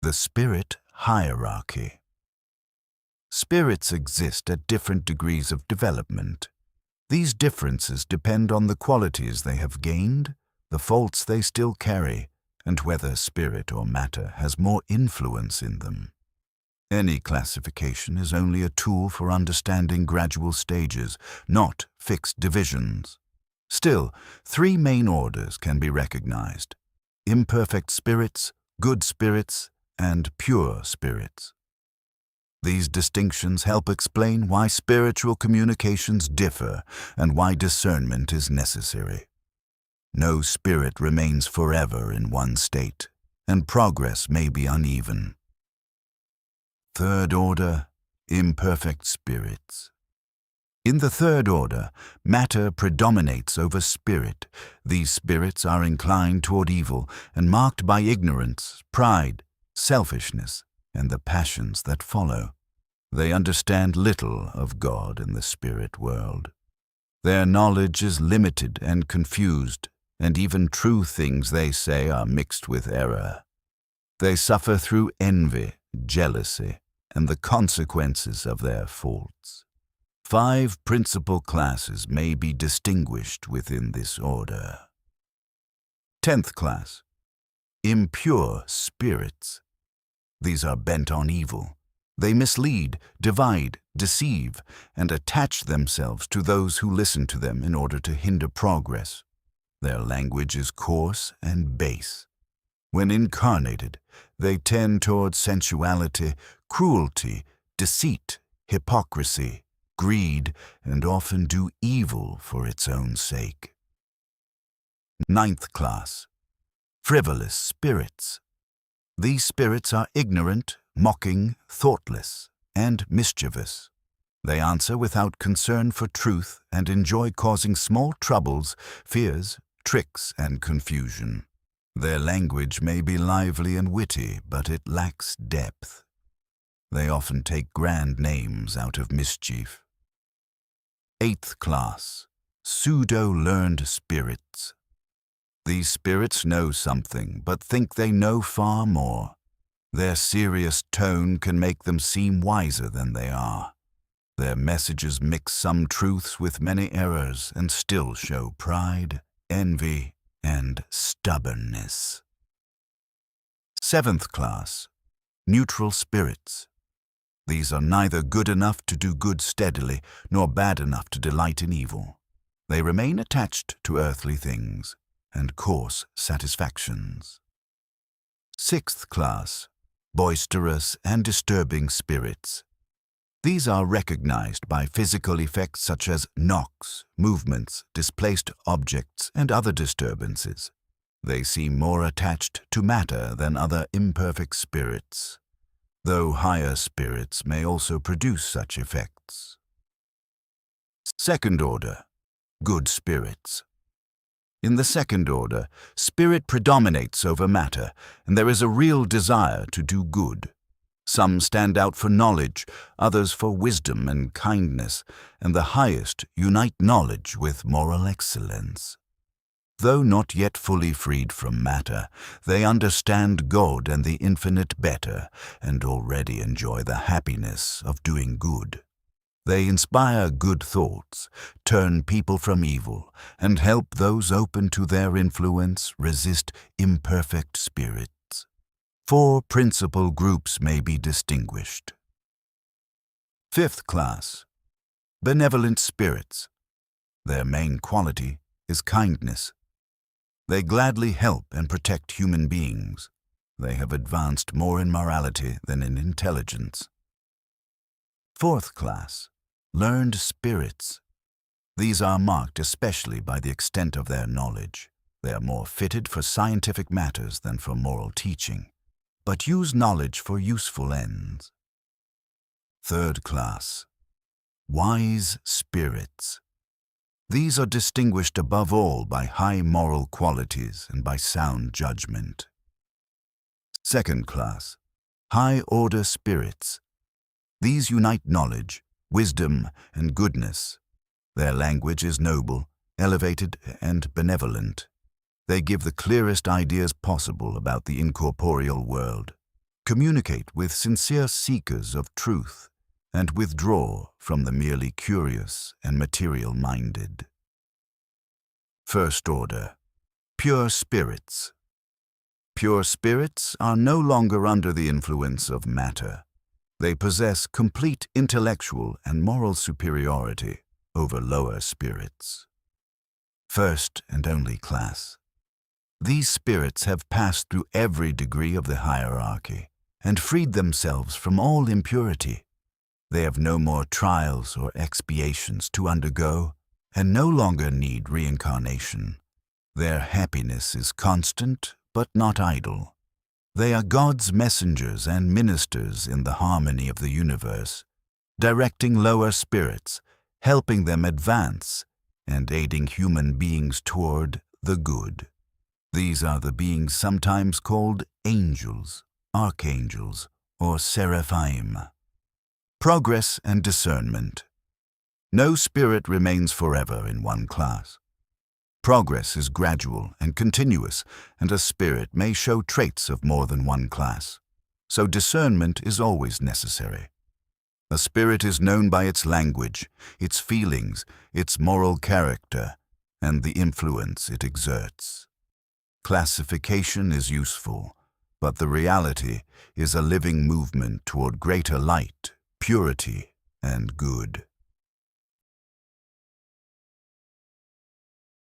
The spirit hierarchy. Spirits exist at different degrees of development. These differences depend on the qualities they have gained, the faults they still carry, and whether spirit or matter has more influence in them. Any classification is only a tool for understanding gradual stages, not fixed divisions. Still, three main orders can be recognized: imperfect spirits, good spirits, and pure spirits. These distinctions help explain why spiritual communications differ and why discernment is necessary. No spirit remains forever in one state, and progress may be uneven. Third order, imperfect spirits. In the third order, matter predominates over spirit. These spirits are inclined toward evil and marked by ignorance, pride, selfishness, and the passions that follow. They understand little of God and the spirit world. Their knowledge is limited and confused, and even true things they say are mixed with error. They suffer through envy, jealousy, and the consequences of their faults. 5 principal classes may be distinguished within this order. 10th class, impure spirits. These are bent on evil. They mislead, divide, deceive, and attach themselves to those who listen to them in order to hinder progress. Their language is coarse and base. When incarnated, they tend toward sensuality, cruelty, deceit, hypocrisy, greed, and often do evil for its own sake. 9th class, frivolous spirits. These spirits are ignorant, mocking, thoughtless, and mischievous. They answer without concern for truth and enjoy causing small troubles, fears, tricks, and confusion. Their language may be lively and witty, but it lacks depth. They often take grand names out of mischief. 8th class, pseudo-learned spirits. These spirits know something, but think they know far more. Their serious tone can make them seem wiser than they are. Their messages mix some truths with many errors and still show pride, envy, and stubbornness. 7th class, neutral spirits. These are neither good enough to do good steadily, nor bad enough to delight in evil. They remain attached to earthly things and coarse satisfactions. 6th class, boisterous and disturbing spirits. These are recognized by physical effects such as knocks, movements, displaced objects, and other disturbances. They seem more attached to matter than other imperfect spirits, though higher spirits may also produce such effects. 2nd order, good spirits. In the 2nd order, spirit predominates over matter, and there is a real desire to do good. Some stand out for knowledge, others for wisdom and kindness, and the highest unite knowledge with moral excellence. Though not yet fully freed from matter, they understand God and the infinite better, and already enjoy the happiness of doing good. They inspire good thoughts, turn people from evil, and help those open to their influence resist imperfect spirits. 4 principal groups may be distinguished. 5th class, benevolent spirits. Their main quality is kindness. They gladly help and protect human beings. They have advanced more in morality than in intelligence. 4th class, learned spirits. These are marked especially by the extent of their knowledge. They are more fitted for scientific matters than for moral teaching, but use knowledge for useful ends. 3rd class, wise spirits. These are distinguished above all by high moral qualities and by sound judgment. 2nd class, high-order spirits. These unite knowledge, wisdom, and goodness. Their language is noble, elevated, and benevolent. They give the clearest ideas possible about the incorporeal world. communicate with sincere seekers of truth, and withdraw from the merely curious and material-minded. First order, pure spirits. Pure spirits are no longer under the influence of matter. They possess complete intellectual and moral superiority over lower spirits. First and only class. These spirits have passed through every degree of the hierarchy and freed themselves from all impurity. They have no more trials or expiations to undergo and no longer need reincarnation. Their happiness is constant but not idle. They are God's messengers and ministers in the harmony of the universe, directing lower spirits, helping them advance, and aiding human beings toward the good. These are the beings sometimes called angels, archangels, or seraphim. Progress and discernment. No spirit remains forever in one class. Progress is gradual and continuous, and a spirit may show traits of more than one class. So discernment is always necessary. A spirit is known by its language, its feelings, its moral character, and the influence it exerts. Classification is useful, but the reality is a living movement toward greater light, purity, and good.